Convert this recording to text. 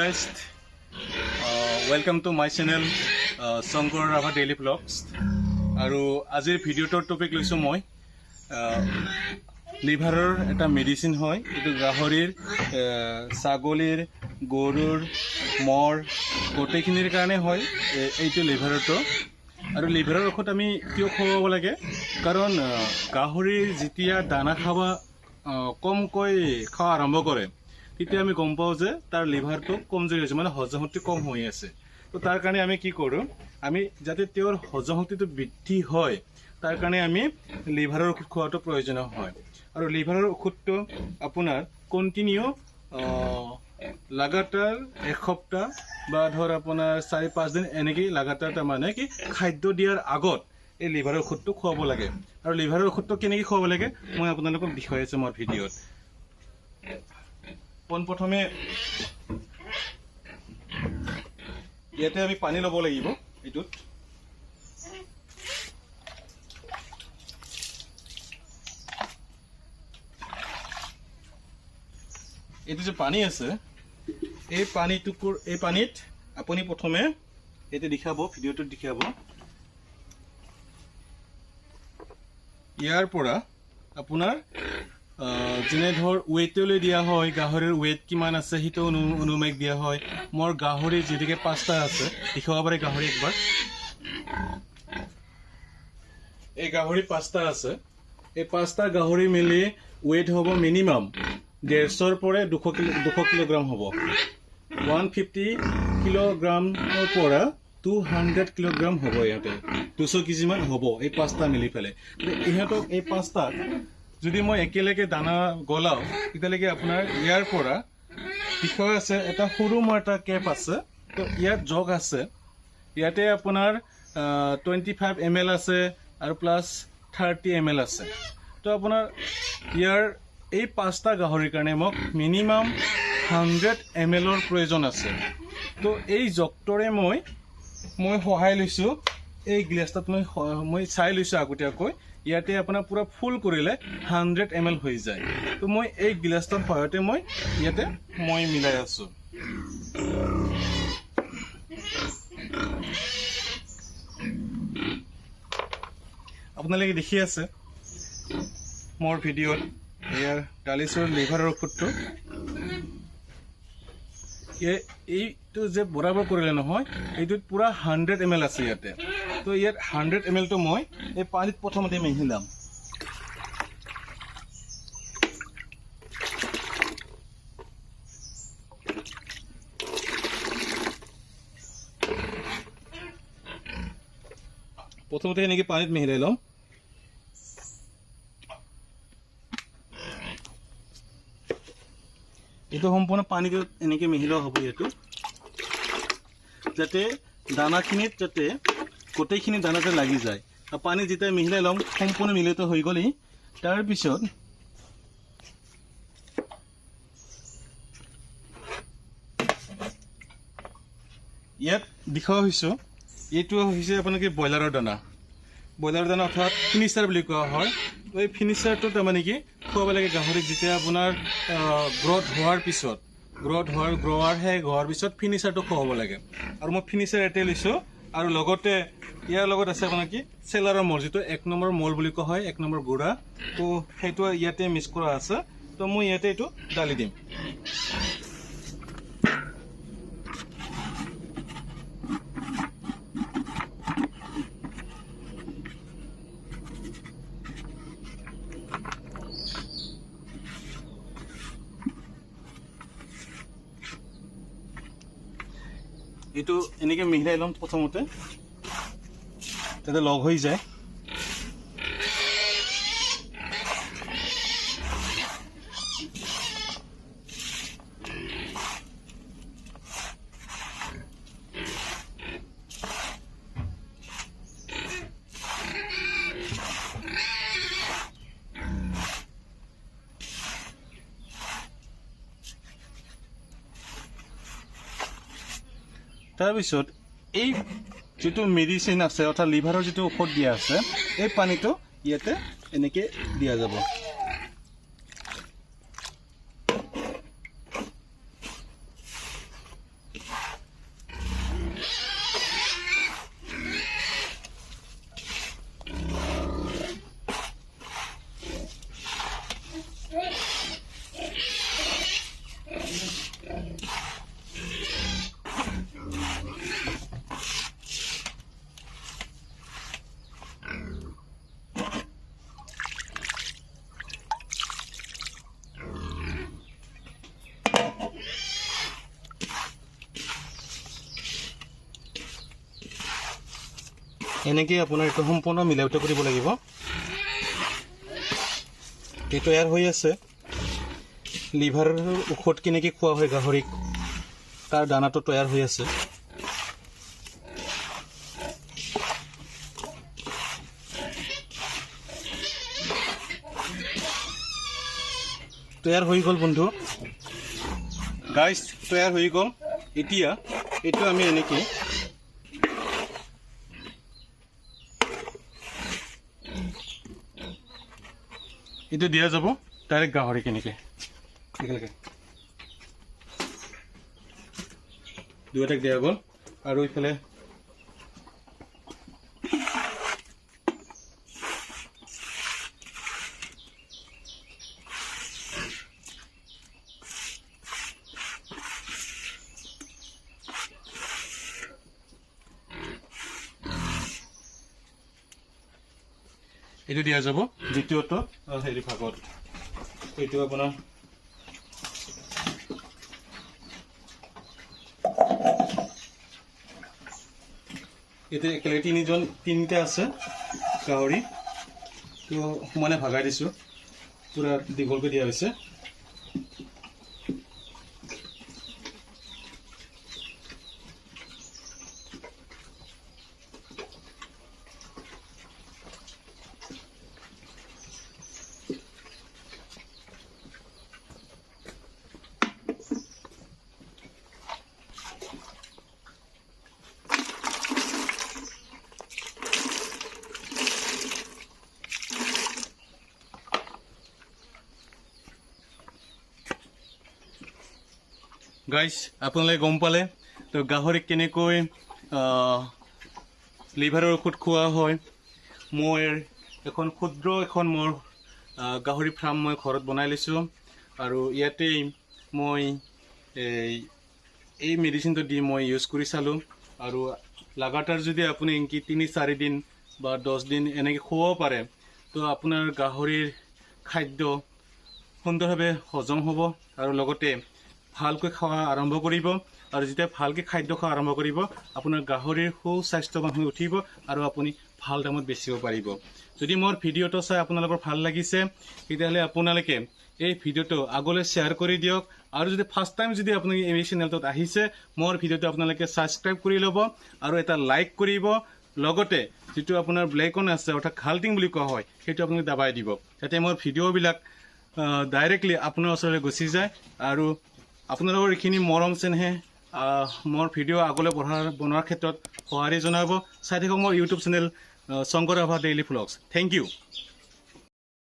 guys, welcome to my channel Shankar Rava Daily Vlogs. আৰু আজিৰ ভিডিঅ'টোৰ টপিক লৈছো মই লিভাৰৰ এটা মেডিচিন হয়। এটো গাহৰিৰ ছাগলীৰ গৰুৰ মৰ গোটেইখিনিৰ কাৰণে হয় এইটো লিভাৰটো। আৰু লিভাৰৰ ঔষধ আমি কিয় খুৱাব লাগে, কাৰণ গাহৰিৰ যেতিয়া দানা খাবা কমকৈ খাওয়া আৰম্ভ কৰে তেতিয়া আমি গম পাও যে তাৰ লিভাৰটো কমজোৰি হৈছে, মানে হজম শক্তি কম হৈ আছে। তো তাৰ কাৰণে আমি কি কৰোঁ, আমি যাতে তেওঁৰ হজম শক্তিটো বৃদ্ধি হয় তাৰ কাৰণে আমি লিভাৰৰ ঔষধ খোৱাটো প্ৰয়োজনীয় হয়। আৰু লিভাৰৰ ঔষধটো আপোনাৰ কণ্টিনিউ লাগাতাৰ এসপ্তাহ বা ধৰ আপোনাৰ 4-5 দিন এনেকৈ লাগাতাৰ তাৰমানে কি খাদ্য দিয়াৰ আগত এই লিভাৰৰ ঔষধটো খুৱাব লাগে। আৰু লিভাৰৰ ঔষধটো কেনেকৈ খুৱাব লাগে মই আপোনালোকক দেখুৱাই আছোঁ মোৰ ভিডিঅ'ত। পোনপ্ৰথমে ইয়াতে আমি পানী ল'ব লাগিব। এইটোত এইটো যে পানী আছে, এই পানীত আপুনি প্ৰথমে এইটো দেখাব, ভিডিঅ'টোত দেখাব। ইয়াৰ পৰা আপোনাৰ যেনে ধৰ ৱেটলৈ দিয়া হয়, গাহৰিৰ ৱেট কিমান আছে সেইটো অনুমানিক দিয়া হয়। মোৰ গাহৰি যেনেকৈ 5টা আছে, দেখাব পাৰে গাহৰি একবাৰ। এই গাহৰি 5টা আছে, এই 5টা গাহৰি মিলি ৱেট হ'ব মিনিমাম 150 পৰা 200 কিলোগ্ৰাম হ'ব। 150 কিলোগ্ৰামৰ পৰা 200 কিলোগ্ৰাম হ'ব। ইয়াতে 200 কেজিমান হ'ব এই 5টা মিলি পেলাই। ইহঁতক এই 5টাক যদি মই একেলগে দানা গলাও তেতিয়ালৈকে আপোনাৰ ইয়াৰ পৰা বিষয় আছে এটা সৰু মোৰ এটা কেপ আছে, তো ইয়াত জগ আছে। ইয়াতে আপোনাৰ 25 ml আছে আৰু প্লাছ 30 ml আছে। তো আপোনাৰ ইয়াৰ এই 5টা গাহৰিৰ কাৰণে মোক মিনিমাম 100 ml প্ৰয়োজন আছে। তো এই জগটোৰে মই সহায় লৈছোঁ। এই গ্লাছটাত মই চাই লৈছোঁ আগতীয়াকৈ, ইয়াতে আপোনাৰ পুৰা ফুল কৰিলে 100 ml হৈ যায়। তো মই এই গ্লাছটোৰ সহায়তে ইয়াতে মিলাই আছোঁ। আপোনালোকে দেখি আছে মোৰ ভিডিঅ'ত ইয়াৰ ডালিচৰ লিভাৰৰ ঔষধটো। এইটো যে বৰাবৰ কৰিলে নহয়, এইটোত পুৰা 100 ml আছে ইয়াতে। তো ইয়াত 100 mlটো মই এই পানীত প্ৰথমতে মিহিলাম। প্ৰথমতে এনেকৈ পানীত মিহিলাই ল'ম। এইটো সম্পূৰ্ণ পানীটো এনেকৈ মিহিলোৱা হ'ব ইয়াতো, যাতে দানাখিনিত যাতে গোটেইখিনি দানাতে লাগি যায়। আৰু পানী যেতিয়া মিহিলাই ল'ম সম্পূৰ্ণ মিলিত হৈ গ'লেই তাৰপিছত ইয়াত দেখুওৱা হৈছোঁ, এইটো হৈছে আপোনালোকে ব্ৰইলাৰৰ দানা। ব্ৰইলাৰৰ দানা অৰ্থাৎ ফিনিচাৰ বুলি কোৱা হয়। তো এই ফিনিচাৰটো তাৰমানে কি খুৱাব লাগে গাহৰিক যেতিয়া আপোনাৰ গ্ৰ'থ হোৱাৰ পিছত, গ্ৰ'ৱাৰ শেষ হোৱাৰ পিছত ফিনিচাৰটো খুৱাব লাগে। আৰু মই ফিনিচাৰ এটাই লৈছোঁ। আৰু লগতে ইয়াৰ লগত আছে আপোনাৰ কি চেলাৰৰ মল, যিটো 1 নম্বৰ মল বুলি কোৱা হয়, 1 নম্বৰ গুড়া। তো সেইটো ইয়াতে মিক্স কৰা আছে। তো মই ইয়াতে এইটো ডালি দিম। এইটো এনেকৈ মিহিলাই ল'ম প্ৰথমতে, যাতে লগ হৈ যায়। তাৰপিছত এই যিটো মেডিচিন আছে অৰ্থাৎ লিভাৰৰ যিটো ঔষধ দিয়া আছে, এই পানীটো ইয়াতে এনেকৈ দিয়া যাব। এনেকৈ আপোনাৰ এইটো সম্পূৰ্ণ মিলাওট কৰিব লাগিব। এই তৈয়াৰ হৈ আছে লিভাৰৰ ঔষধ কেনেকৈ খোৱা হয় গাহৰিক, তাৰ দানাটো তৈয়াৰ হৈ আছে। তৈয়াৰ হৈ গ'ল বন্ধু, গাইজ তৈয়াৰ হৈ গ'ল। এতিয়া এইটো আমি এনেকৈ এইটো দিয়া যাব ডাইৰেক্ট গাহৰি কেনেকৈ একেলগে দুয়োটাক দিয়া গ'ল। আৰু এইফালে এইটো দিয়া যাব দ্বিতীয়টো হেৰি ভাগত। এইটো আপোনাৰ এতিয়া একেলগে তিনিটা আছে গাহৰি, তো সমানে ভাগাই দিছোঁ, পুৰা দীঘলকৈ দিয়া হৈছে। গাইজ আপোনালোকে গম পালে তো গাহৰিক কেনেকৈ লিভাৰৰ ঔষধ খোৱা হয়। মই ক্ষুদ্ৰ মোৰ গাহৰি ফাৰ্ম মই ঘৰত বনাই লৈছোঁ, আৰু ইয়াতেই মই এই মেডিচিনটো দি মই ইউজ কৰি চালোঁ। আৰু লাগাতাৰ যদি আপুনি 3-4 দিন বা 10 দিন এনেকৈ খুৱাব পাৰে, তো আপোনাৰ গাহৰিৰ খাদ্য সুন্দৰভাৱে হজম হ'ব, আৰু লগতে ভালকৈ খোৱা আৰম্ভ কৰিব। আৰু যেতিয়া ভালকৈ খাদ্য খোৱা আৰম্ভ কৰিব, আপোনাৰ গাহৰিৰ সুস্বাস্থ্যৱান হৈ উঠিব আৰু আপুনি ভাল দামত বেচিব পাৰিব। যদি মোৰ ভিডিঅ'টো চাই আপোনালোকৰ ভাল লাগিছে, তেতিয়াহ'লে আপোনালোকে এই ভিডিঅ'টো আগলৈ শ্বেয়াৰ কৰি দিয়ক। আৰু যদি ফাৰ্ষ্ট টাইম যদি আপুনি এই চেনেলটোত আহিছে, মোৰ ভিডিঅ'টো আপোনালোকে ছাবস্ক্ৰাইব কৰি ল'ব আৰু এটা লাইক কৰিব। লগতে যিটো আপোনাৰ ব্লেকন আছে, অৰ্থাৎ ঘালটিং বুলি কোৱা হয়, সেইটো আপুনি দাবাই দিব, যাতে মোৰ ভিডিঅ'বিলাক ডাইৰেক্টলি আপোনাৰ ওচৰলৈ গুচি যায়। আৰু আপোনালোকৰ এইখিনি মৰম চেনেহে মোৰ ভিডিঅ' আগলৈ বনোৱাৰ ক্ষেত্ৰত সঁহাৰি জনাব। চাই থাকক মোৰ YouTube channel Shankar Rabha daily vlogs. Thank U.